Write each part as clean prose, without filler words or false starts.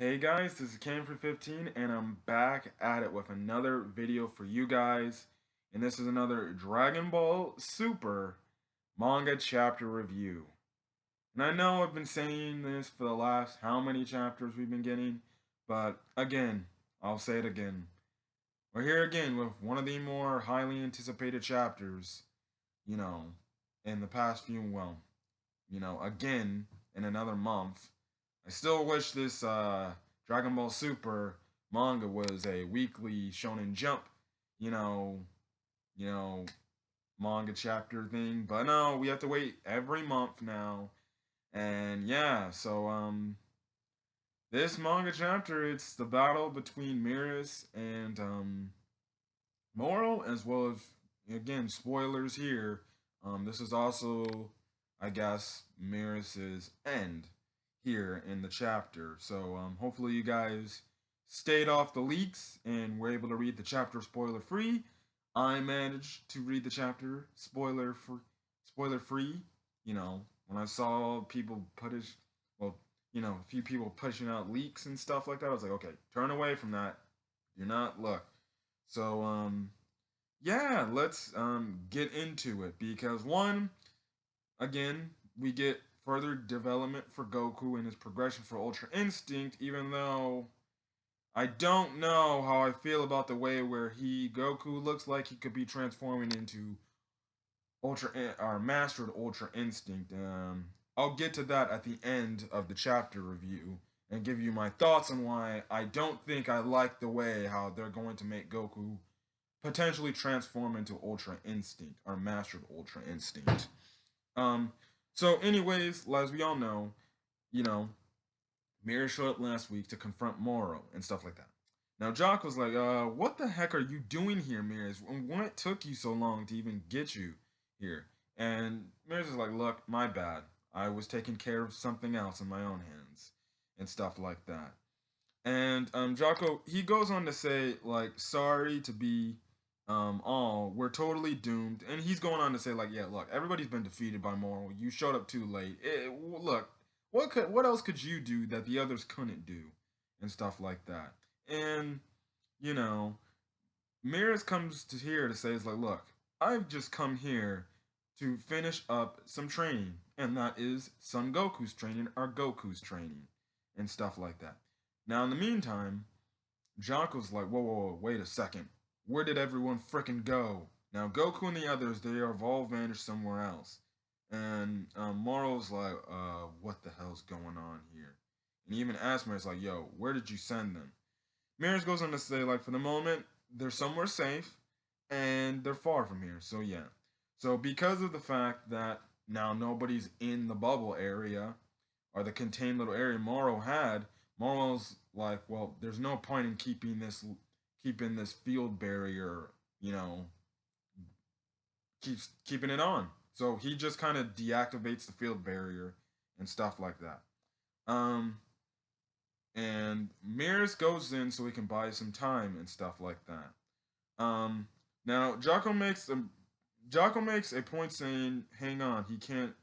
Hey guys, this is Cam for 15 and I'm back at it with another video for you guys. And this is another Dragon Ball Super manga chapter review. And I know I've been saying this for the last how many chapters we've been getting, but again, I'll say it again. We're here again with one of the more highly anticipated chapters, you know, in the past few, again in another month. I still wish this Dragon Ball Super manga was a weekly Shonen Jump, you know, you know, manga chapter thing, but no, we have to wait every month now. And yeah, this manga chapter, it's the battle between Merus and Moro, as well as again spoilers here. This is also, I guess, Merus's end here in the chapter. So hopefully you guys stayed off the leaks and were able to read the chapter spoiler free. I managed to read the chapter spoiler free. When I saw people a few people pushing out leaks and stuff like that, I was like, okay, turn away from that. Do not look. So yeah, let's get into it because again, we get further development for Goku and his progression for Ultra Instinct, even though I don't know how I feel about the way where Goku looks like he could be transforming into or mastered Ultra Instinct. I'll get to that at the end of the chapter review and give you my thoughts on why I don't think I like the way how they're going to make Goku potentially transform into Ultra Instinct or mastered Ultra Instinct. Um, anyways, as we all know, you know, Mira showed up last week to confront Moro and stuff like that. Now Jock was like, what the heck are you doing here, Mirs? What took you so long to even get you here? And Mirs is like, look, my bad. I was taking care of something else in my own hands and stuff like that. And Jocko, he goes on to say, like, sorry to be all, we're totally doomed. And he's going on to say, like, yeah, look, everybody's been defeated by Moral. You showed up too late. Look, what else could you do that the others couldn't do? And stuff like that. And, you know, Miras comes to here to say, it's like, look, I've just come here to finish up some training. And that is Son Goku's training or Goku's training and stuff like that. Now, in the meantime, Jocko's like, whoa, wait a second. Where did everyone frickin' go? Now, Goku and the others, they have all vanished somewhere else. And Moro's like, what the hell's going on here? And he even asks Maris, like, yo, where did you send them? Maris goes on to say, like, for the moment, they're somewhere safe, and they're far from here. So, yeah. So, because of the fact that now nobody's in the bubble area, or the contained little area Moro had, Moro's like, well, there's no point in keeping this field barrier, keeps keeping it on. So he just kind of deactivates the field barrier and stuff like that. And Mirs goes in so he can buy some time and stuff like that. Now Jocko makes a point saying, hang on, he can't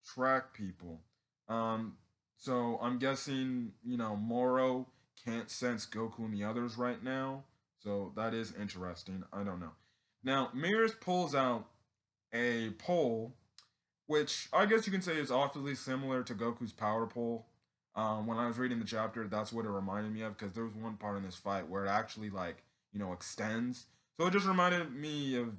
track people. So I'm guessing, Moro can't sense Goku and the others right now. So that is interesting. I don't know. Now, Mirs pulls out a pole, which I guess you can say is awfully similar to Goku's power pole. When I was reading the chapter, that's what it reminded me of because there was one part in this fight where it actually extends. So it just reminded me of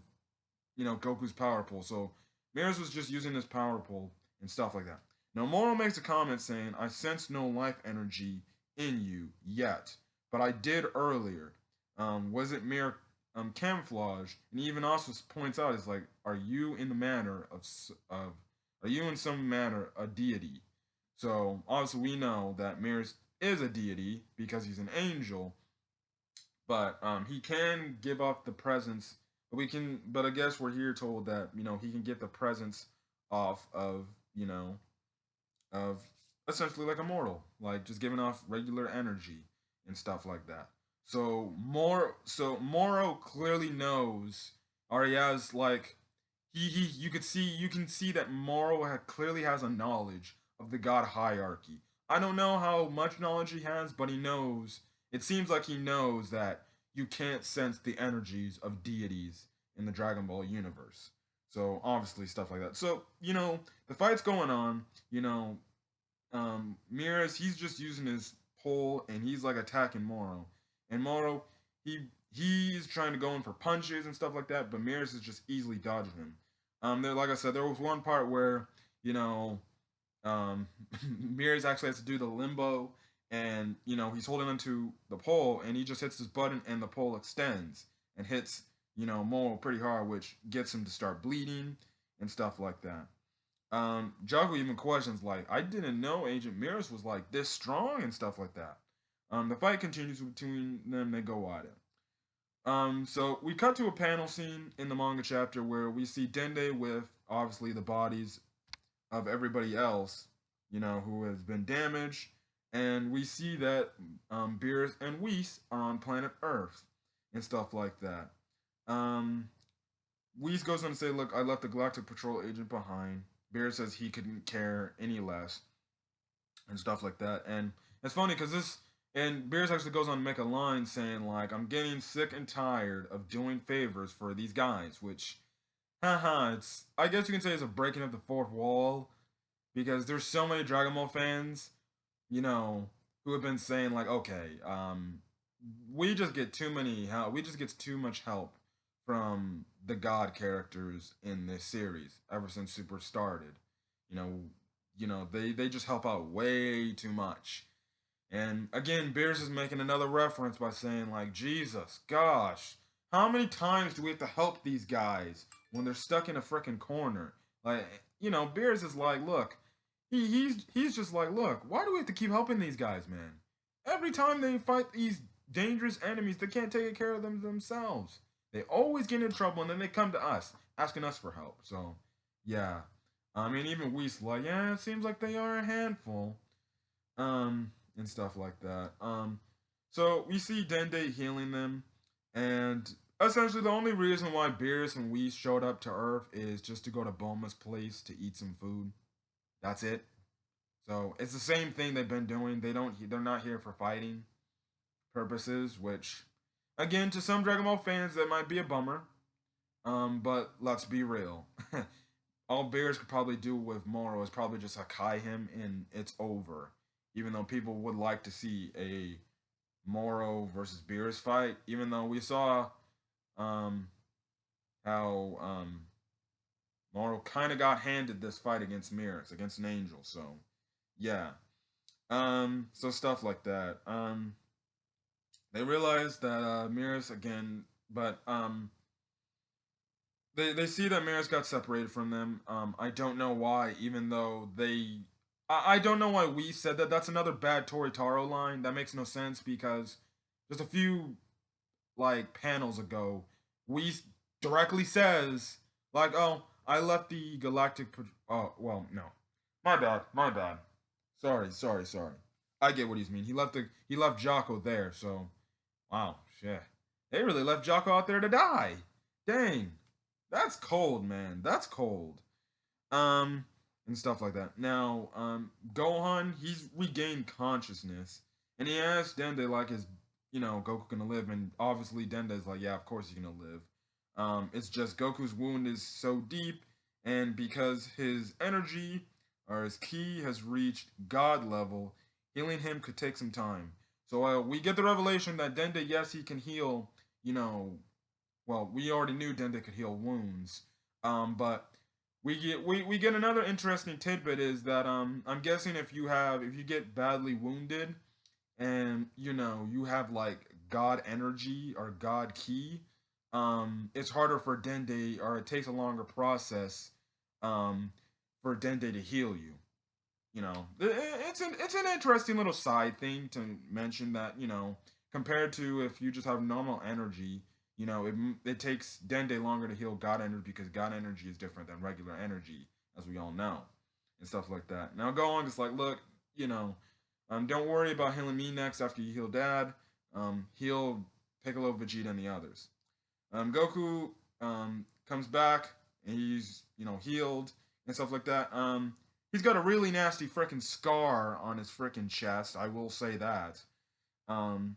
Goku's power pole. So Mirs was just using this power pole and stuff like that. Now Moro makes a comment saying, "I sense no life energy in you yet, but I did earlier. Was it mere camouflage?" And he even also points out, "Is like, are you in the manner of are you in some manner a deity?" So obviously we know that Mirs is a deity because he's an angel, but he can give off the presence. But I guess we're here told that he can get the presence off of of essentially like a mortal, like just giving off regular energy and stuff like that. So Moro clearly knows, or he has like he you can see that Moro clearly has a knowledge of the god hierarchy. I don't know how much knowledge he has, but he knows. It seems like he knows that you can't sense the energies of deities in the Dragon Ball universe. So obviously stuff like that. So the fight's going on. Miras, he's just using his pole and he's like attacking Moro, and Moro, he's trying to go in for punches and stuff like that, but Miras is just easily dodging him. There, like I said, there was one part where you know um, Miras actually has to do the limbo, and he's holding onto the pole, and he just hits this button, and the pole extends and hits Moro pretty hard, which gets him to start bleeding and stuff like that. Jago even questions like, "I didn't know Agent Miras was like this strong and stuff like that." The fight continues between them. They go at it. So we cut to a panel scene in the manga chapter where we see Dende with obviously the bodies of everybody else, who has been damaged, and we see that Beerus and Whis are on planet Earth and stuff like that. Whis goes on to say, "Look, I left the Galactic Patrol agent behind." Beerus says he couldn't care any less and stuff like that. And it's funny because Beerus actually goes on to make a line saying like, "I'm getting sick and tired of doing favors for these guys," which, haha, it's, I guess you can say, it's a breaking of the fourth wall, because there's so many Dragon Ball fans, who have been saying like, okay, we just get too many help. We just get too much help from the God characters in this series ever since Super started. You know, they just help out way too much. And again, Beers is making another reference by saying like, Jesus, gosh, how many times do we have to help these guys when they're stuck in a freaking corner? Like, Beers is like, look, he's just like, look, why do we have to keep helping these guys, man? Every time they fight these dangerous enemies, they can't take care of them themselves. They always get in trouble, and then they come to us, asking us for help. So, yeah. I mean, even Whis like, yeah, it seems like they are a handful. And stuff like that. So we see Dende healing them, and essentially the only reason why Beerus and Whis showed up to Earth is just to go to Bulma's place to eat some food. That's it. So it's the same thing they've been doing. They're not here for fighting purposes, which, again, to some Dragon Ball fans, that might be a bummer. But let's be real. All Beerus could probably do with Moro is probably just Hakai him, and it's over. Even though people would like to see a Moro versus Beerus fight, even though we saw how Moro kind of got handed this fight against Miras, against an angel. So, yeah. So stuff like that. They realized that Miras again, but they see that Miras got separated from them. I don't know why, even though I don't know why we said that. That's another bad Toritaro line. That makes no sense because just a few like panels ago, we directly says like, "Oh, I left the Galactic." Oh, well, no, my bad, my bad. Sorry. I get what he's mean. He left Jocko there. So, wow, shit. They really left Jocko out there to die. Dang, that's cold, man. That's cold. Um, and stuff like that. Now, Gohan, he's regained consciousness, and he asks Dende like, "Is Goku gonna live?" And obviously Dende's like, "Yeah, of course he's gonna live." It's just Goku's wound is so deep, and because his energy or his ki has reached God level, healing him could take some time. So we get the revelation that Dende, yes, he can heal. Well, we already knew Dende could heal wounds, but we get another interesting tidbit is that I'm guessing if you get badly wounded and you have like God energy or God ki, it's harder for Dende, or it takes a longer process for Dende to heal you. It's an interesting little side thing to mention that compared to if you just have normal energy, it takes Dende longer to heal God energy because God energy is different than regular energy, as we all know, and stuff like that. Now go on, just like, look, don't worry about healing me next after you heal Dad. He'll take a little Vegeta and the others. Goku comes back and he's healed and stuff like that. he's got a really nasty freaking scar on his freaking chest. I will say that. Um,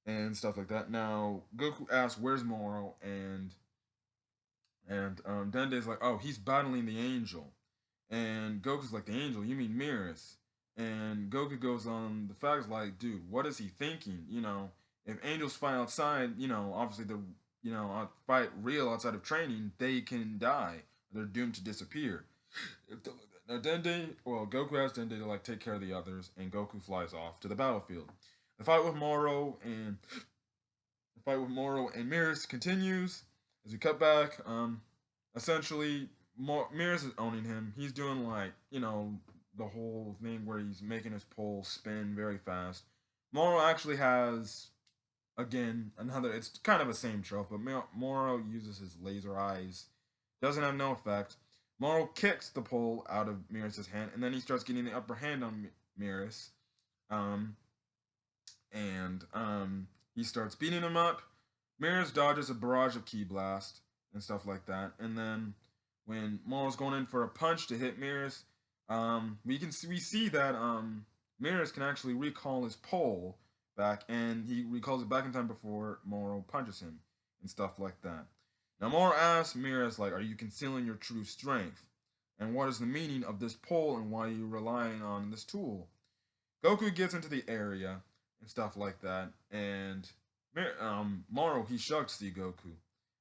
and stuff like that. Now Goku asks, "Where's Moro?" and Dende's like, "Oh, he's battling the angel." And Goku's like, "The angel? You mean Merus?" And Goku goes on the facts like, "Dude, what is he thinking? If angels fight outside, obviously the fight real outside of training, they can die. They're doomed to disappear." Now Goku asks Dende to like take care of the others, and Goku flies off to the battlefield. The fight with Moro and Merus continues as we cut back. Essentially, Merus is owning him. He's doing like the whole thing where he's making his pole spin very fast. Moro actually has again another. It's kind of the same trope, but Moro uses his laser eyes. Doesn't have no effect. Moro kicks the pole out of Merus' hand, and then he starts getting the upper hand on Merus. Um, and he starts beating him up. Merus dodges a barrage of Ki Blast and stuff like that. And then when Moro's going in for a punch to hit Merus, we see that Merus can actually recall his pole back, and he recalls it back in time before Moro punches him and stuff like that. Now Moro asks Merus like, "Are you concealing your true strength? And what is the meaning of this pole, and why are you relying on this tool?" Goku gets into the area and stuff like that, and Moro he shocks the Goku,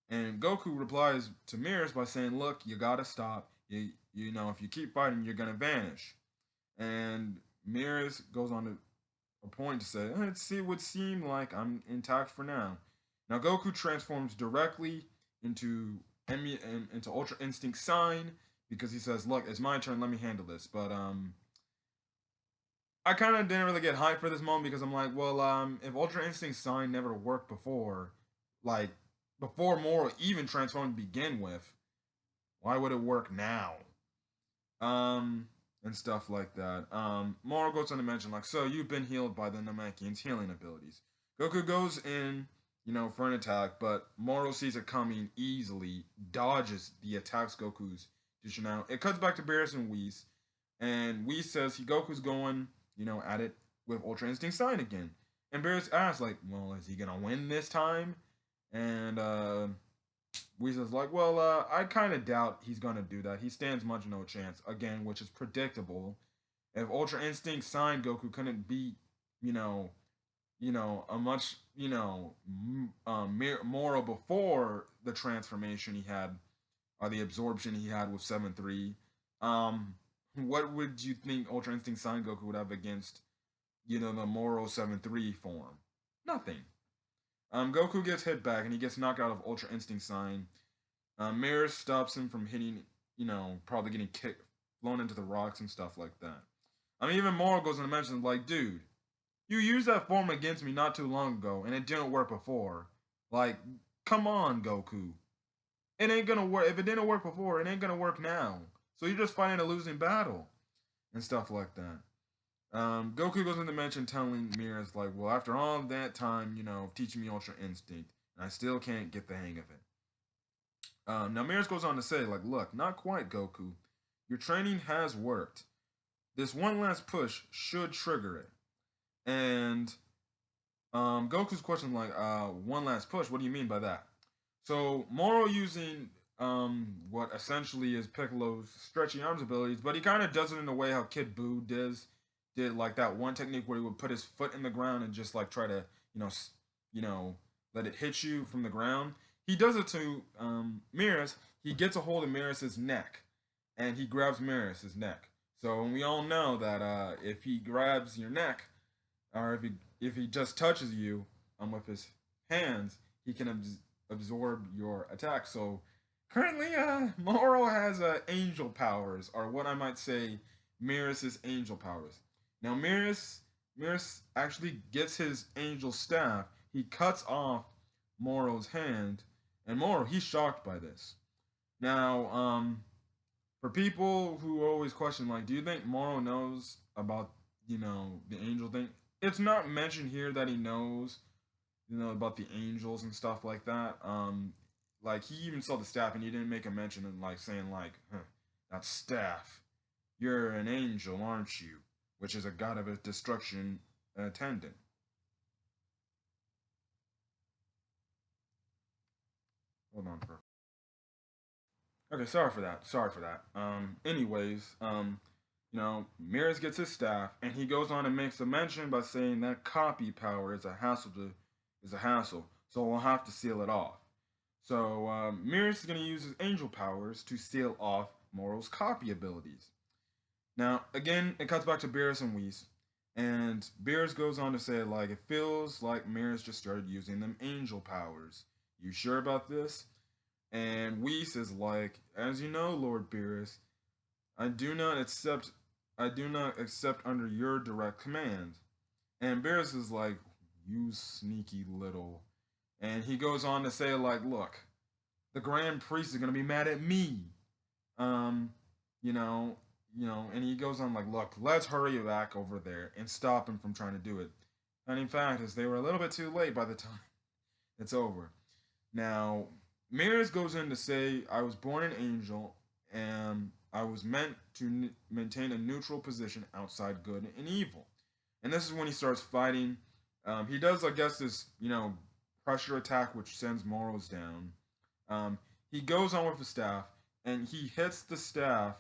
and Goku replies to Merus by saying, "Look, you gotta stop. If you keep fighting, you're gonna vanish." And Merus goes on to a point to say, "It would seem like I'm intact for now." Now Goku transforms directly into Ultra Instinct Sign because he says, "Look, it's my turn. Let me handle this." But I kind of didn't really get hyped for this moment because I'm like, well, if Ultra Instinct Sign never worked before, like before Moro even transformed to begin with, why would it work now? And stuff like that. Moro goes on to mention like, "So you've been healed by the Namekian's healing abilities." Goku goes in, for an attack, but Moro sees it coming easily, dodges the attacks Goku's dishing out. It cuts back to Beerus and Whis, and Whis says Goku's going at it with Ultra Instinct Sign again. And Beerus asks, like, "Well, is he gonna win this time?" And Whis is like, "Well, I kind of doubt he's gonna do that. He stands much no chance again," which is predictable. If Ultra Instinct Sign Goku couldn't beat, you know, a much, Moro before the transformation he had, or the absorption he had with 7-3, what would you think Ultra Instinct Sign Goku would have against, the Moro 7-3 form? Nothing. Goku gets hit back and he gets knocked out of Ultra Instinct Sign. Merus stops him from hitting, probably getting kicked, blown into the rocks and stuff like that. Even Moro goes on to mention, like, "Dude, you used that form against me not too long ago and it didn't work before. Like, come on, Goku. It ain't gonna work. If it didn't work before, it ain't gonna work now. So you're just fighting a losing battle." And stuff like that. Goku goes into mention telling Merus, like, "Well, after all that time, teaching me Ultra Instinct, and I still can't get the hang of it." Now Merus goes on to say, like, "Look, not quite, Goku. Your training has worked. This one last push should trigger it." And Goku's question, like, "One last push? What do you mean by that?" So Moro using what essentially is Piccolo's stretchy arms abilities, but he kind of does it in a way how Kid Buu did like that one technique where he would put his foot in the ground and just like try to let it hit you from the ground. He does it to Merus. He gets a hold of Merus's neck, and he grabs Merus's neck. So we all know that if he grabs your neck, or if he just touches you with his hands, he can absorb your attack. So currently, Moro has angel powers, or what I might say, Merus's angel powers. Now Merus actually gets his angel staff. He cuts off Moro's hand, and Moro he's shocked by this. Now, for people who always question, like, do you think Moro knows about the angel thing? It's not mentioned here that he knows about the angels and stuff like that. Like he even saw the staff and he didn't make a mention of like saying like, "Huh, that staff. You're an angel, aren't you? Which is a god of destruction attendant. Hold on for. Okay, sorry for that. Sorry for that. Anyways, Mirrors gets his staff, and he goes on and makes a mention by saying that copy power is a hassle, so we'll have to seal it off. So Mirrors is going to use his angel powers to seal off Moro's copy abilities. Now, again, it cuts back to Beerus and Whis, and Beerus goes on to say, like, it feels like Mirrors just started using them angel powers. You sure about this? And Whis is like, as you know, Lord Beerus, I do not accept I do not accept under your direct command. And Beerus is like, you sneaky little. And he goes on to say, like, look, the Grand Priest is gonna be mad at me. Um, you know, and he goes on like, look, let's hurry back over there and stop him from trying to do it. And in fact, as they were a little bit too late by the time it's over. Now, Mirrors goes in to say, I was born an angel and I was meant to maintain a neutral position outside good and evil. And this is when he starts fighting. He does, I guess, this, pressure attack, which sends Moros down. He goes on with the staff, and he hits the staff,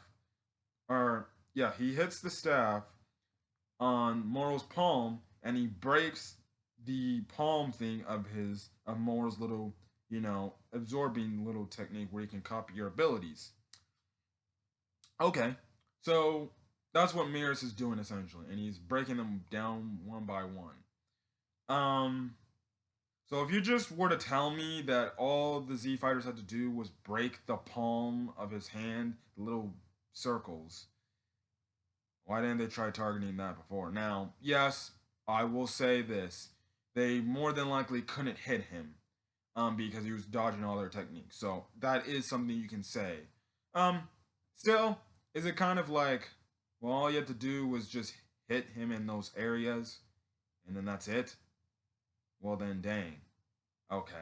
he hits the staff on Moro's palm, and he breaks the palm thing of Moro's little, absorbing little technique where he can copy your abilities. Okay, so that's what Mirrors is doing essentially, and he's breaking them down one by one. So if you just were to tell me that all the Z fighters had to do was break the palm of his hand, the little circles, why didn't they try targeting that before? Now, yes, I will say this: they more than likely couldn't hit him, because he was dodging all their techniques. So that is something you can say. Um, Still, is it kind of like, well, all you had to do was just hit him in those areas, and then that's it? Well, then, dang. Okay.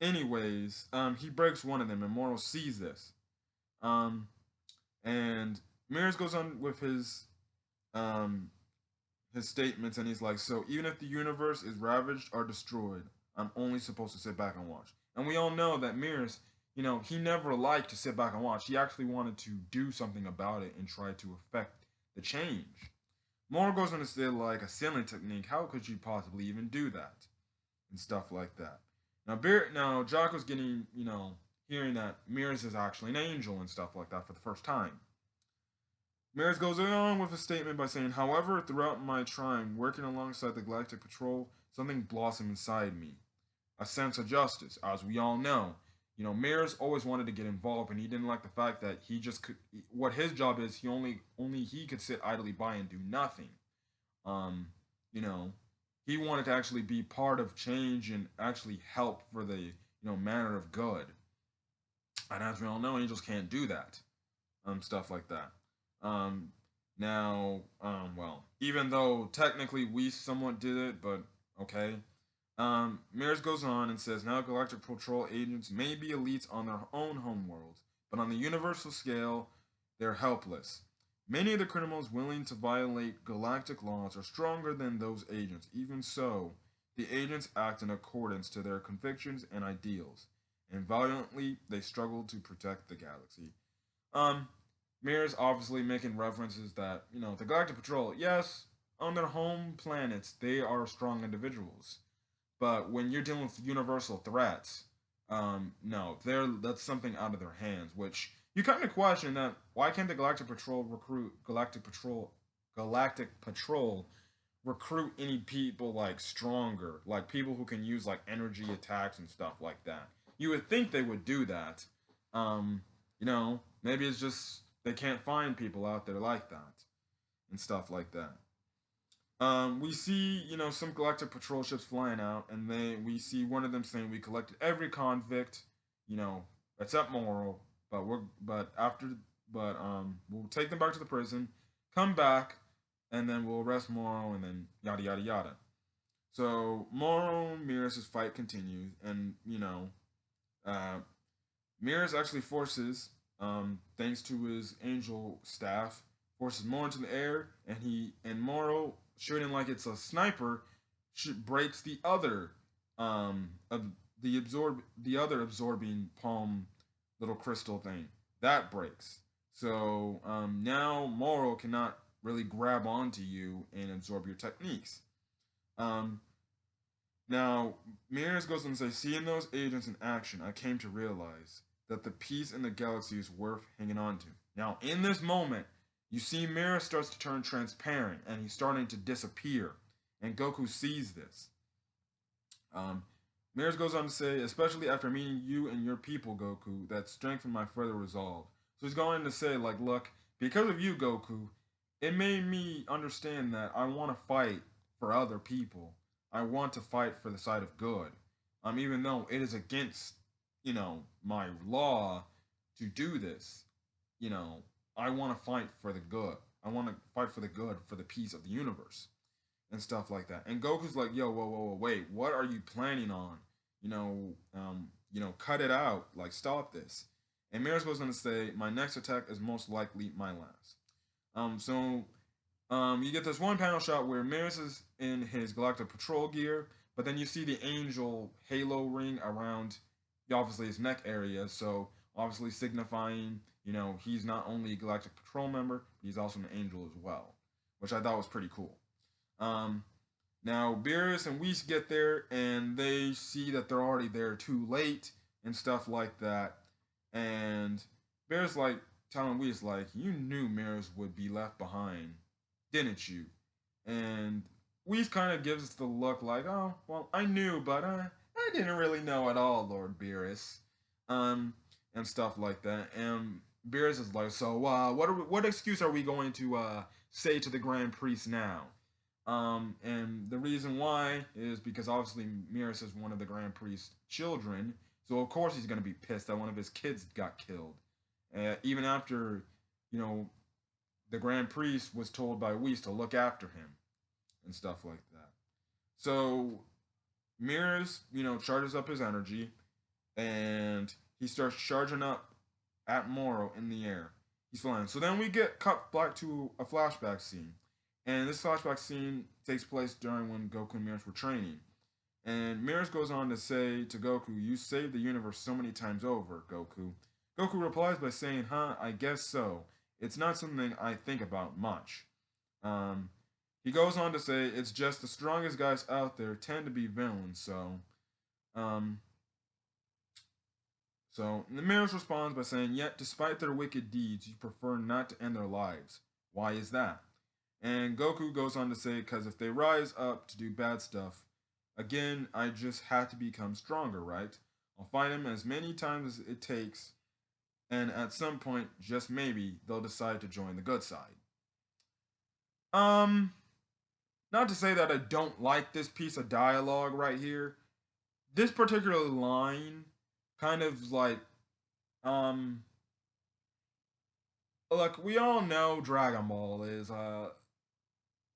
Anyways, he breaks one of them, and Moro sees this. Um, and Mirrors goes on with his statements, and he's like, so even if the universe is ravaged or destroyed, I'm only supposed to sit back and watch. And we all know that Mirrors, he never liked to sit back and watch. He actually wanted to do something about it and try to affect the change. Moro goes on to say, like, a sealing technique, how could you possibly even do that? And stuff like that. Now Jocko's getting, hearing that Mirrors is actually an angel and stuff like that for the first time. Mirrors goes on with a statement by saying, however, throughout my time working alongside the Galactic Patrol, something blossomed inside me. A sense of justice, as we all know. Mirrors always wanted to get involved, and he didn't like the fact that he just could. What his job is, only he could sit idly by and do nothing. You know, he wanted to actually be part of change and actually help for the manner of good. And as we all know, angels can't do that. Stuff like that. Um, well, even though technically we somewhat did it, but okay. Mirrors goes on and says, now Galactic Patrol agents may be elites on their own homeworlds, but on the universal scale, they're helpless. Many of the criminals willing to violate galactic laws are stronger than those agents. Even so, the agents act in accordance to their convictions and ideals, and valiantly they struggle to protect the galaxy. Mirrors obviously making references that, the Galactic Patrol, yes, on their home planets, they are strong individuals. But when you're dealing with universal threats, no, that's something out of their hands. Which you kind of question that why can't the Galactic Patrol recruit any people like stronger, like people who can use like energy attacks and stuff like that. You would think they would do that. Maybe it's just they can't find people out there like that and stuff like that. We see, some Galactic Patrol ships flying out, and we see one of them saying we collected every convict, except Moro, we'll take them back to the prison, come back, and then we'll arrest Moro, and then yada yada yada. So Moro and Mirrors' fight continues, and Mirrors actually forces thanks to his angel staff, forces Moro into the air, and Moro, shooting like it's a sniper, breaks the other absorbing palm little crystal thing that breaks. So now Moro cannot really grab onto you and absorb your techniques. Um, Now, Mears goes on to say, seeing those agents in action, I came to realize that the peace in the galaxy is worth hanging on to. Now, in this moment, you see Mears starts to turn transparent and he's starting to disappear. And Goku sees this. Mears goes on to say, especially after meeting you and your people, Goku, that strengthened my further resolve. So he's going to say, like, look, because of you, Goku, it made me understand that I want to fight for other people. I want to fight for the side of good. Even though it is against, my law to do this, you know, I want to fight for the good. I want to fight for the good, for the peace of the universe and stuff like that. And Goku's like, yo, whoa, wait, what are you planning on? Cut it out. Like, stop this. And Mears goes on to say, my next attack is most likely my last. You get this one panel shot where Merus is in his Galactic Patrol gear, but then you see the angel halo ring around, obviously, his neck area, so obviously signifying, he's not only a Galactic Patrol member, but he's also an angel as well, which I thought was pretty cool. Now, Beerus and Whis get there, and they see that they're already there too late, and stuff like that, and Beerus, like, telling Whis, like, you knew Merus would be left behind, didn't you? And Whis kind of gives us the look like, oh, well, I knew, but I didn't really know at all, Lord Beerus. And stuff like that. And Beerus is like, so what excuse are we going to say to the Grand Priest now? And the reason why is because obviously Merus is one of the Grand Priest's children, so of course he's going to be pissed that one of his kids got killed. Even after, the Grand Priest was told by Whis to look after him and stuff like that. So Merus, charges up his energy and he starts charging up at Moro in the air. He's flying. So then we get cut back to a flashback scene. And this flashback scene takes place during when Goku and Merus were training. And Merus goes on to say to Goku, you saved the universe so many times over, Goku. Goku replies by saying, I guess so. It's not something I think about much. He goes on to say, it's just the strongest guys out there tend to be villains, so... So, Merus responds by saying, yet, despite their wicked deeds, you prefer not to end their lives. Why is that? And Goku goes on to say, because if they rise up to do bad stuff, again, I just have to become stronger, right? I'll fight him as many times as it takes, and at some point, just maybe, they'll decide to join the good side. Not to say that I don't like this piece of dialogue right here. This particular line kind of like, look, we all know Dragon Ball is,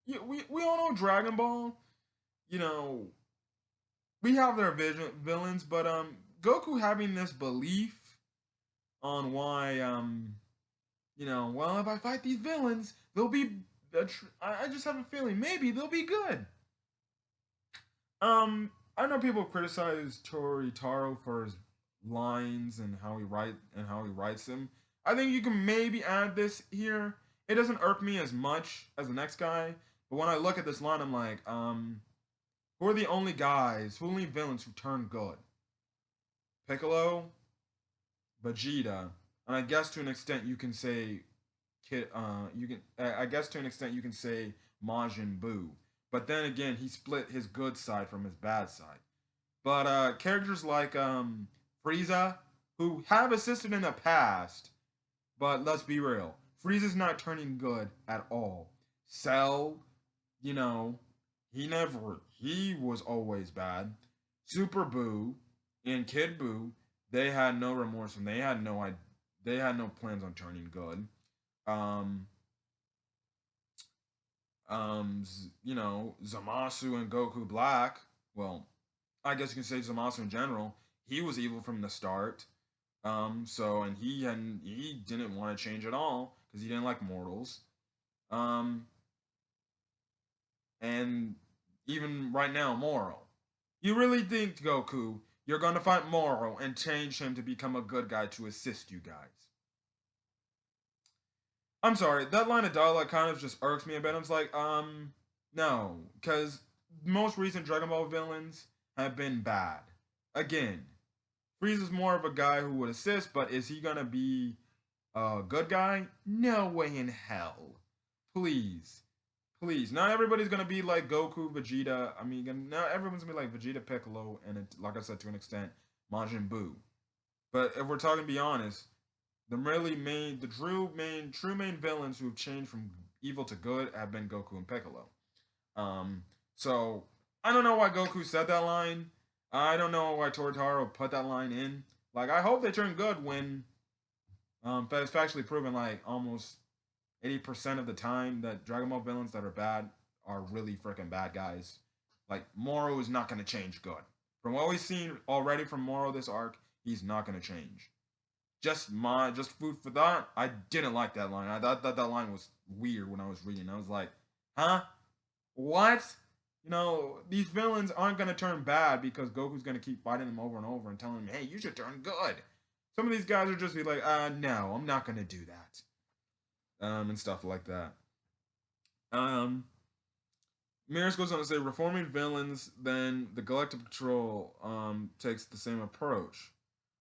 we all know Dragon Ball, we have their villains, but, Goku having this belief on why, well, if I fight these villains, they'll be, I just have a feeling maybe they'll be good. I know people criticize Toritaro for his lines and how he writes them. I think you can maybe add this here. It doesn't irk me as much as the next guy, but when I look at this line, I'm like, who are the only villains who turn good? Piccolo, Vegeta, and I guess to an extent you can say Majin Buu. But then again, he split his good side from his bad side. But characters like Frieza, who have assisted in the past, but let's be real, Frieza's not turning good at all. Cell, he was always bad. Super Buu and Kid Buu, they had no remorse and they had no plans on turning good. Zamasu and Goku Black, well, I guess you can say Zamasu in general, he was evil from the start. And he didn't want to change at all because he didn't like mortals. Um, and even right now, Moro. You really think, Goku, you're gonna fight Moro and change him to become a good guy to assist you guys? I'm sorry, that line of dialogue kind of just irks me a bit. I was like, no, because most recent Dragon Ball villains have been bad. Again, Frieza's more of a guy who would assist, but is he gonna be a good guy? No way in hell. Please. Please. Not everybody's gonna be like Goku, Vegeta. I mean, not everyone's gonna be like Vegeta, Piccolo, and like I said, to an extent, Majin Buu. But if we're talking to be honest, true main villains who have changed from evil to good have been Goku and Piccolo. Um, so I don't know why Goku said that line. I don't know why Tortaro put that line in. Like, I hope they turn good when it's factually proven, like, almost 80% of the time that Dragon Ball villains that are bad are really freaking bad guys. Like, Moro is not going to change good. From what we've seen already from Moro this arc, he's not going to change. Just food for thought. I didn't like that line. I thought that line was weird when I was reading. I was like, huh? What? You know, these villains aren't going to turn bad because Goku's going to keep fighting them over and over and telling them, hey, you should turn good. Some of these guys are just be like, no, I'm not going to do that. And stuff like that. Merus goes on to say, reforming villains, then the Galactic Patrol takes the same approach.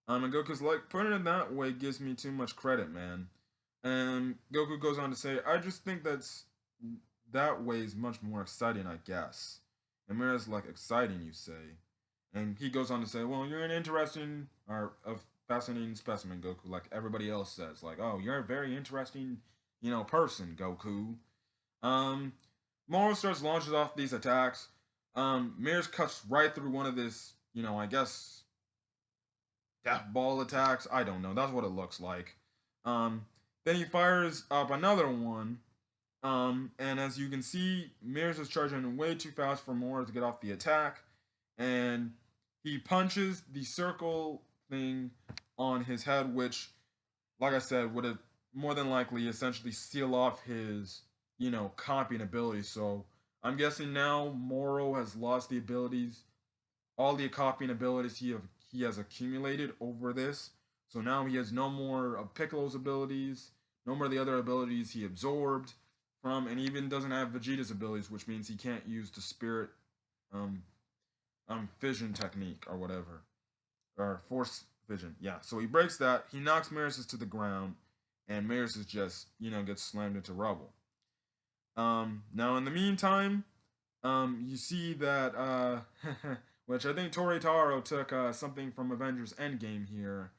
And Goku's like, putting it that way gives me too much credit, man. And Goku goes on to say, I just think that way is much more exciting, I guess. And Mira's like, exciting, you say? And he goes on to say, well, you're an interesting or a fascinating specimen, Goku, like everybody else says. Like, oh, you're a very interesting, person, Goku. Um, Moro starts launches off these attacks. Mirrors cuts right through one of this, I guess death ball attacks. I don't know. That's what it looks like. Then he fires up another one. And as you can see, Mirrors is charging way too fast for Moro to get off the attack. And he punches the circle thing on his head, which, like I said, would have more than likely essentially seal off his, copying abilities. So I'm guessing now Moro has lost the abilities, all the copying abilities he has accumulated over this. So now he has no more of Piccolo's abilities, no more of the other abilities he absorbed from, and even doesn't have Vegeta's abilities, which means he can't use the spirit um, fission technique or whatever, or force vision. Yeah, so he breaks that. He knocks Merus to the ground, and Merus just gets slammed into rubble. Now in the meantime, you see that which I think Toritaro took something from Avengers Endgame here,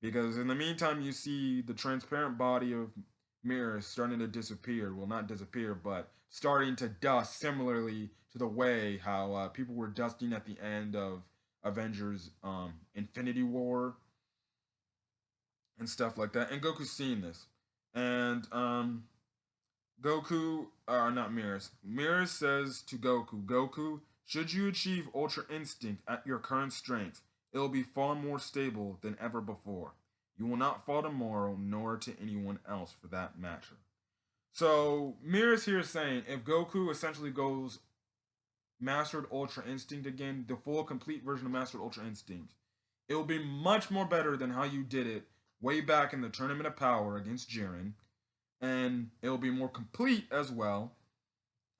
because in the meantime you see the transparent body of Merus starting to disappear. Well, not disappear, but starting to dust, similarly to the way how people were dusting at the end of Avengers Infinity War and stuff like that. And Goku's seeing this. And Goku, not Merus. Merus says to Goku, Goku, should you achieve Ultra Instinct at your current strength, it will be far more stable than ever before. You will not fall to Moro, nor to anyone else for that matter. So, Merus here is saying if Goku essentially goes Mastered Ultra Instinct again, the full complete version of Mastered Ultra Instinct, it will be much more better than how you did it way back in the Tournament of Power against Jiren. And it will be more complete as well,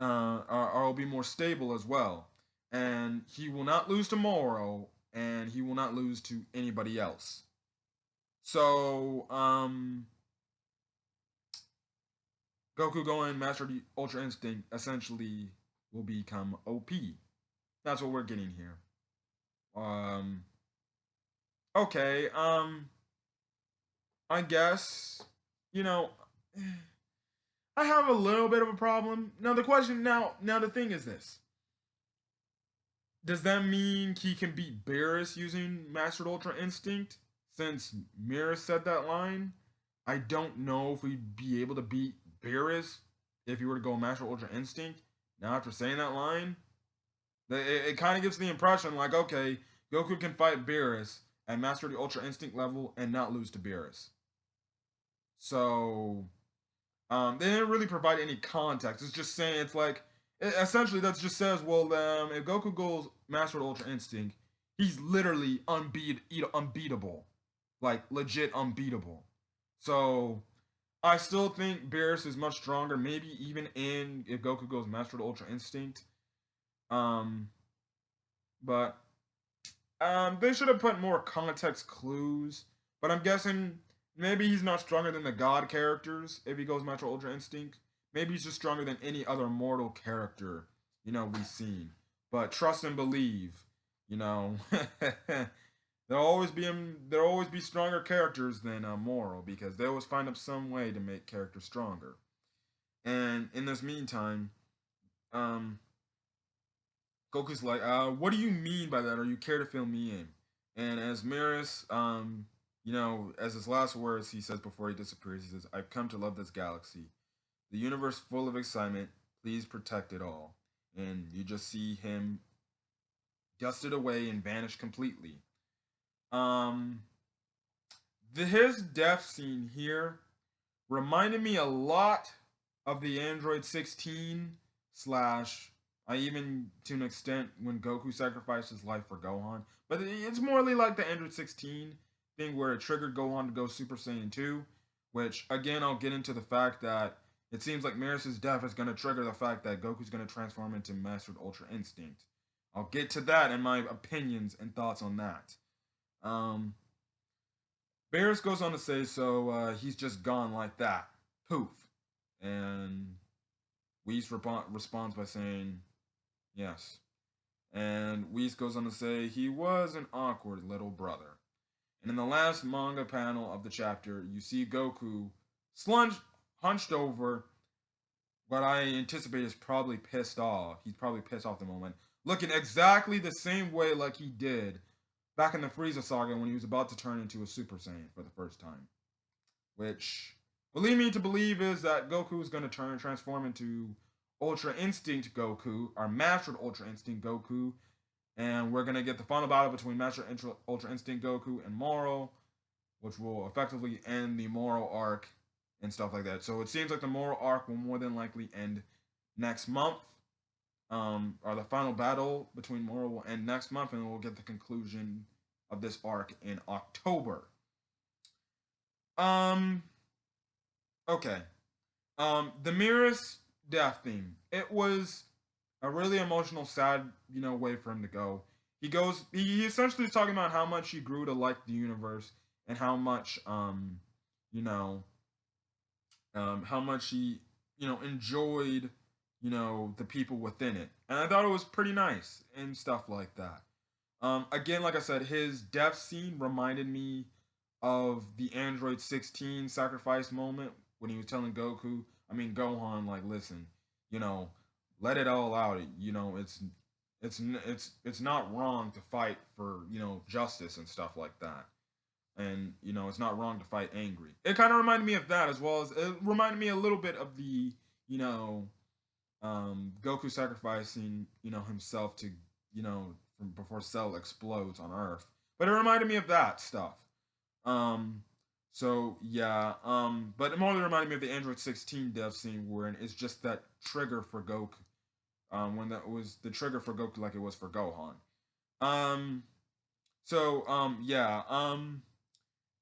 or it will be more stable as well. And he will not lose to Moro, and he will not lose to anybody else. So, Goku going Master Ultra Instinct essentially will become OP. That's what we're getting here. Okay, I guess, I have a little bit of a problem. Now the thing is this. Does that mean he can beat Beerus using Mastered Ultra Instinct? Since Mira said that line, I don't know if we'd be able to beat Beerus if he were to go Master Ultra Instinct. Now after saying that line, it kind of gives the impression like, okay, Goku can fight Beerus, and master the Ultra Instinct level and not lose to Beerus. So they didn't really provide any context. It's just saying it's like essentially that just says, well, if Goku goes master Ultra Instinct, he's literally unbeatable, like legit unbeatable. So I still think Beerus is much stronger. Maybe even in if Goku goes master Ultra Instinct. Um, but they should have put more context clues. But I'm guessing maybe he's not stronger than the God characters if he goes Metro Ultra Instinct. Maybe he's just stronger than any other mortal character, we've seen. But trust and believe, there'll always be stronger characters than Moro because they always find up some way to make characters stronger. And in this meantime, Goku's like, what do you mean by that? Are you care to fill me in? And as Merus, as his last words he says before he disappears, he says, I've come to love this galaxy. The universe full of excitement, please protect it all. And you just see him dusted away and vanish completely. His death scene here reminded me a lot of the Android 16 slash I even, to an extent, when Goku sacrificed his life for Gohan. But it's morely like the Android 16 thing where it triggered Gohan to go Super Saiyan 2. Which, again, I'll get into the fact that it seems like Merus' death is going to trigger the fact that Goku's going to transform into Mastered Ultra Instinct. I'll get to that and my opinions and thoughts on that. Beerus goes on to say, so he's just gone like that. Poof. And Whis responds by saying, yes. And Whis goes on to say he was an awkward little brother. And in the last manga panel of the chapter, you see Goku hunched over what I anticipate is probably pissed off. He's probably pissed off the moment. Looking exactly the same way like he did back in the Frieza saga when he was about to turn into a Super Saiyan for the first time. Which will lead me to believe is that Goku is going to transform into Ultra Instinct Goku, or Mastered Ultra Instinct Goku, and we're going to get the final battle between Mastered Ultra Instinct Goku and Moro, which will effectively end the Moro arc and stuff like that. So it seems like the Moro arc will more than likely end next month, or the final battle between Moro will end next month, and we'll get the conclusion of this arc in October. Okay. The Merus death theme. It was a really emotional, sad, way for him to go. He essentially is talking about how much he grew to like the universe and how much, how much he, enjoyed, the people within it. And I thought it was pretty nice and stuff like that. Again, like I said, his death scene reminded me of the Android 16 sacrifice moment when he was telling Gohan, like, listen, let it all out. It's not wrong to fight for, justice and stuff like that. And, it's not wrong to fight angry. It kind of reminded me of that, as well as it reminded me a little bit of the, Goku sacrificing, himself to, from before Cell explodes on Earth. But it reminded me of that stuff. So yeah, but it more reminded me of the Android 16 death scene wherein it's just that trigger for Goku. When that was the trigger for Goku like it was for Gohan.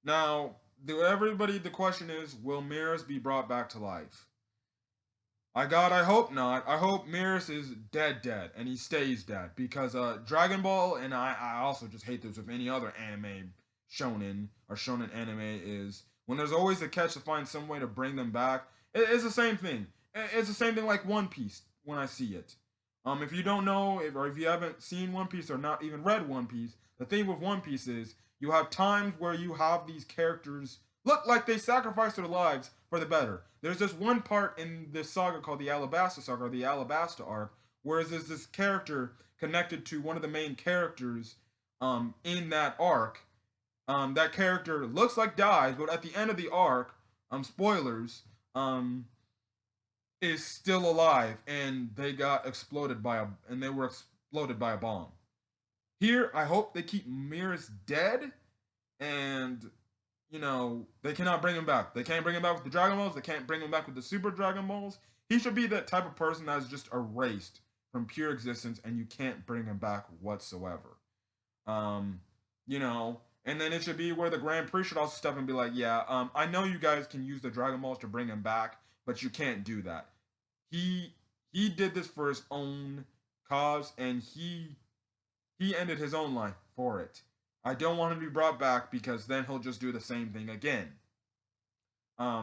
Now, the question is, will Merus be brought back to life? I hope not. I hope Merus is dead, and he stays dead. Because Dragonball, and I also just hate this with any other anime shonen or shonen anime, is when there's always a catch to find some way to bring them back. It's the same thing. It's the same thing like One Piece when I see it. If you don't know, or if you haven't seen One Piece or not even read One Piece, the thing with One Piece is you have times where you have these characters look like they sacrificed their lives for the better. There's this one part in this saga called the Alabasta saga, or the Alabasta arc, where there's this character connected to one of the main characters in that arc. That character looks like dies, but at the end of the arc, spoilers, is still alive, and they got exploded they were exploded by a bomb. Here, I hope they keep Merus dead, and they cannot bring him back. They can't bring him back with the Dragon Balls. They can't bring him back with the Super Dragon Balls. He should be that type of person that's just erased from pure existence, and you can't bring him back whatsoever. Um, and then it should be where the Grand Prix should also step in and be like, yeah, I know you guys can use the Dragon Balls to bring him back, but you can't do that. He he did this for his own cause, and he ended his own life for it. I don't want him to be brought back because then he'll just do the same thing again.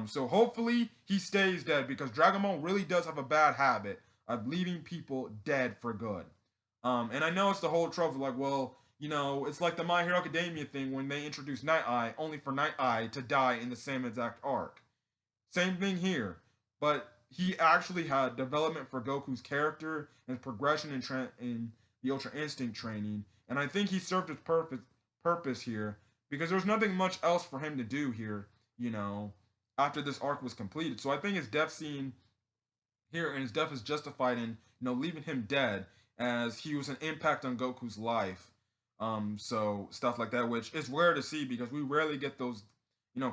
So hopefully he stays dead because Dragon Ball really does have a bad habit of leaving people dead for good. And I know it's the whole trope of like, well, it's like the My Hero Academia thing when they introduced Night Eye, only for Night Eye to die in the same exact arc. Same thing here, but he actually had development for Goku's character and progression in the Ultra Instinct training, and I think he served his purpose here because there's nothing much else for him to do here, you know, after this arc was completed. So I think his death scene here and his death is justified in leaving him dead as he was an impact on Goku's life. So stuff like that, which is rare to see because we rarely get those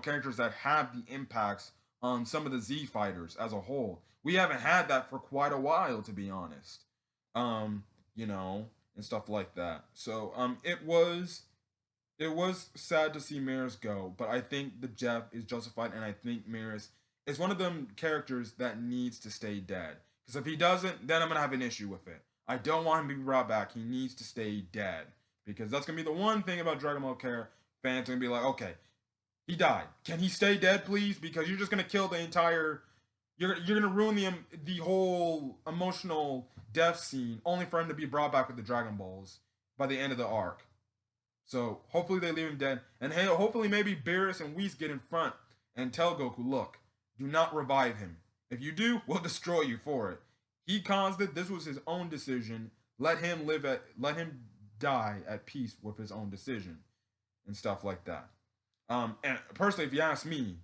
characters that have the impacts on some of the Z fighters as a whole. We haven't had that for quite a while, to be honest. And stuff like that. So it was sad to see Merus go, but I think the Jeff is justified, and I think Merus is one of them characters that needs to stay dead. Because if he doesn't, then I'm gonna have an issue with it. I don't want him to be brought back. He needs to stay dead because that's gonna be the one thing about Dragon Ball care fans are gonna be like, okay, he died. Can he stay dead, please? Because you're just gonna kill the entire. You're gonna ruin the whole emotional death scene only for him to be brought back with the Dragon Balls by the end of the arc. So hopefully they leave him dead, and hey, hopefully maybe Beerus and Whis get in front and tell Goku, look, do not revive him. If you do, we'll destroy you for it. He caused it. This was his own decision. Let him die at peace with his own decision, and stuff like that. And personally, if you ask me,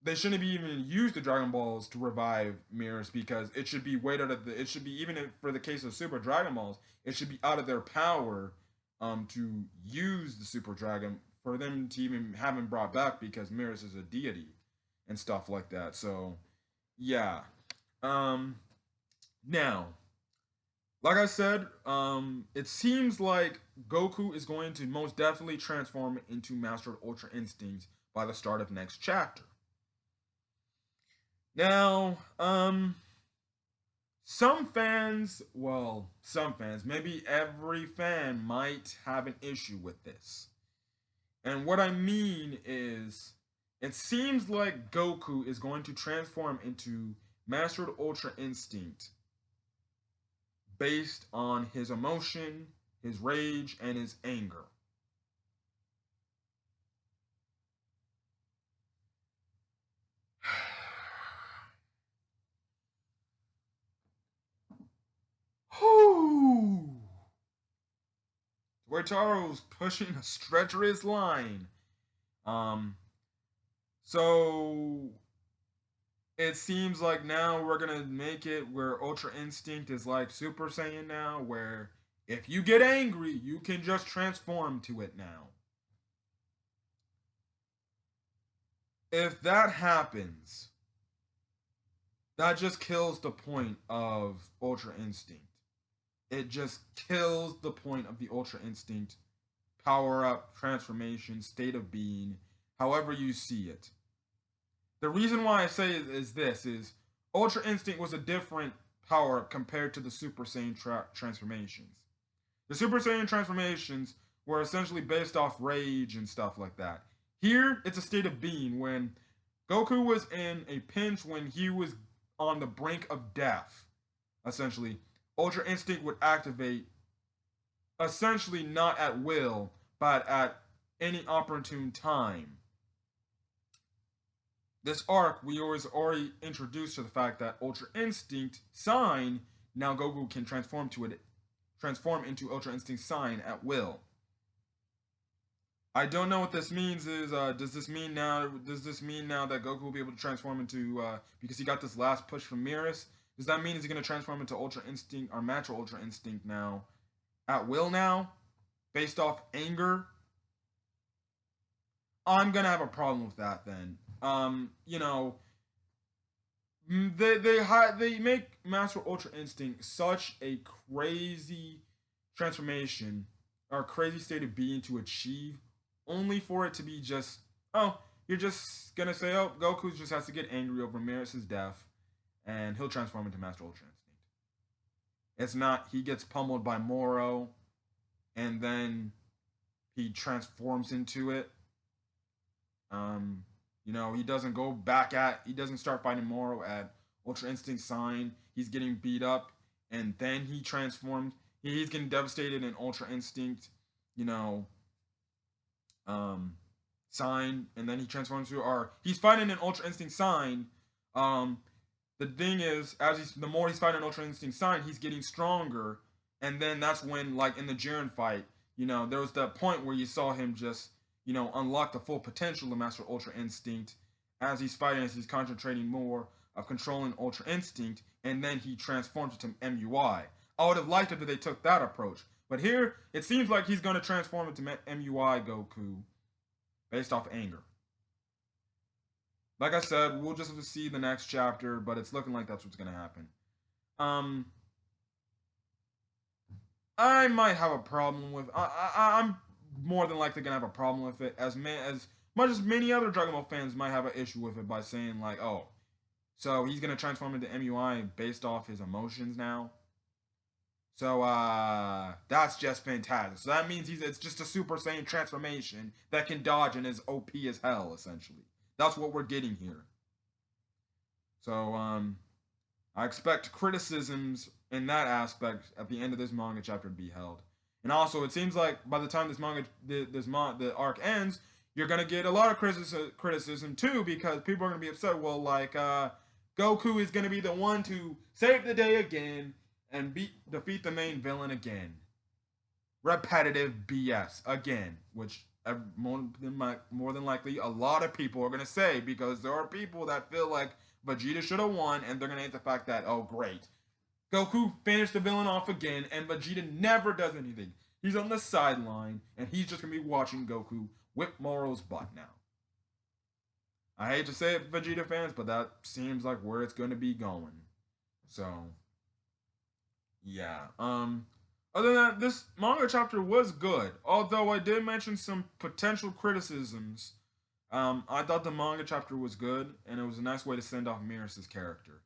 they shouldn't be even use the Dragon Balls to revive Merus because it should be weight out of the. It should be even for the case of Super Dragon Balls, it should be out of their power, to use the Super Dragon for them to even have him brought back because Merus is a deity and stuff like that. So, yeah. Now, like I said, it seems like Goku is going to most definitely transform into Master Ultra Instinct by the start of next chapter. Now, some fans, maybe every fan might have an issue with this. And what I mean is, it seems like Goku is going to transform into Mastered Ultra Instinct based on his emotion, his rage, and his anger. Whew. Wataro's pushing a treacherous line. So it seems like now we're gonna make it where Ultra Instinct is like Super Saiyan now, where if you get angry, you can just transform to it now. If that happens, that just kills the point of Ultra Instinct. It just kills the point of the Ultra Instinct power up, transformation, state of being, however you see it. The reason why I say it is this is Ultra Instinct was a different power up compared to the Super Saiyan transformations. The Super Saiyan transformations were essentially based off rage and stuff like that. Here, it's a state of being when Goku was in a pinch when he was on the brink of death. Essentially, Ultra Instinct would activate, essentially not at will, but at any opportune time. This arc, we was already introduced to the fact that Ultra Instinct Sign, now Goku can transform into Ultra Instinct Sign at will. I don't know what this means. Does this mean now that Goku will be able to transform into because he got this last push from Merus? Does that mean he's going to transform into Ultra Instinct or Natural Ultra Instinct now at will now, based off anger? I'm gonna have a problem with that then. You know, they make Master Ultra Instinct such a crazy transformation or crazy state of being to achieve, only for it to be just, oh, you're just gonna say, oh, Goku just has to get angry over Merus' death, and he'll transform into Master Ultra Instinct. It's not. He gets pummeled by Moro, and then he transforms into it. Um, you know, he doesn't go back at. He doesn't start fighting Moro at Ultra Instinct Sign. He's getting beat up, and then he transforms. He's getting devastated in Ultra Instinct. You know, Sign, and then he transforms to. Or he's fighting an Ultra Instinct Sign. The thing is, the more he's fighting Ultra Instinct Sign, he's getting stronger, and then that's when, like in the Jiren fight, you know, there was that point where you saw him just, you know, unlock the full potential of Master Ultra Instinct as he's fighting, as he's concentrating more of controlling Ultra Instinct, and then he transforms into MUI. I would have liked it if they took that approach, but here it seems like he's going to transform into MUI Goku based off anger. Like I said, we'll just have to see the next chapter, but it's looking like that's what's going to happen. I might have a problem with. I'm more than likely gonna have a problem with it, as much as many other Dragon Ball fans might have an issue with it by saying like, oh, so he's gonna transform into MUI based off his emotions now. So that's just fantastic. So that means it's just a Super Saiyan transformation that can dodge and is OP as hell, essentially. That's what we're getting here. So I expect criticisms in that aspect at the end of this manga chapter to be held. And also, it seems like by the time the arc ends, you're gonna get a lot of criticism too, because people are gonna be upset. Well, like Goku is gonna be the one to save the day again and defeat the main villain again. Repetitive BS again, which more than likely a lot of people are gonna say, because there are people that feel like Vegeta should have won, and they're gonna hate the fact that, oh great, Goku finished the villain off again, and Vegeta never does anything. He's on the sideline, and he's just gonna be watching Goku whip Moro's butt now. I hate to say it, Vegeta fans, but that seems like where it's gonna be going. So, yeah. Other than that, this manga chapter was good. Although I did mention some potential criticisms. I thought the manga chapter was good, and it was a nice way to send off Merus' character.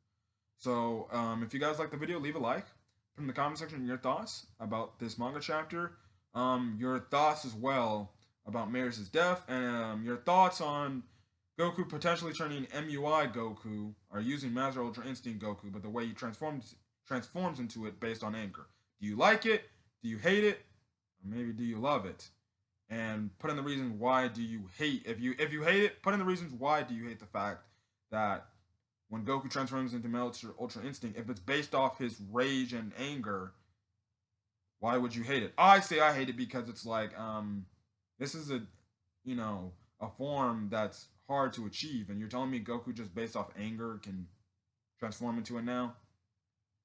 So, if you guys like the video, leave a like. Put in the comment section your thoughts about this manga chapter. Your thoughts as well about Merus' death, and your thoughts on Goku potentially turning MUI Goku, or using Master Ultra Instinct Goku, but the way he transforms into it based on anger. Do you like it? Do you hate it? Or maybe do you love it? And put in the reasons why do you hate. If you hate it, put in the reasons why do you hate the fact that when Goku transforms into Ultra Instinct, if it's based off his rage and anger, why would you hate it? I say I hate it because it's like, this is a form that's hard to achieve, and you're telling me Goku just based off anger can transform into it now?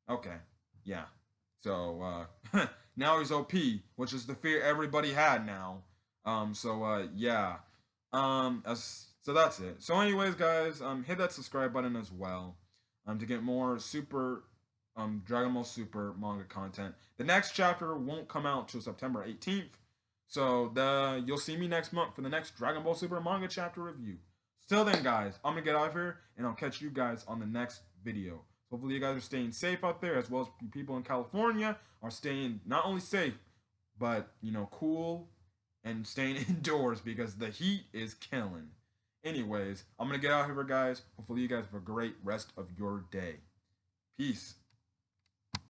Okay, yeah. So now he's OP, which is the fear everybody had now. Yeah. So that's it. So anyways, guys, hit that subscribe button as well, to get more Dragon Ball Super manga content. The next chapter won't come out till September 18th. So you'll see me next month for the next Dragon Ball Super manga chapter review. Till then, guys, I'm gonna get out of here, and I'll catch you guys on the next video. Hopefully you guys are staying safe out there, as well as people in California are staying not only safe, but, cool and staying indoors, because the heat is killing. Anyways, I'm going to get out of here, guys. Hopefully you guys have a great rest of your day. Peace.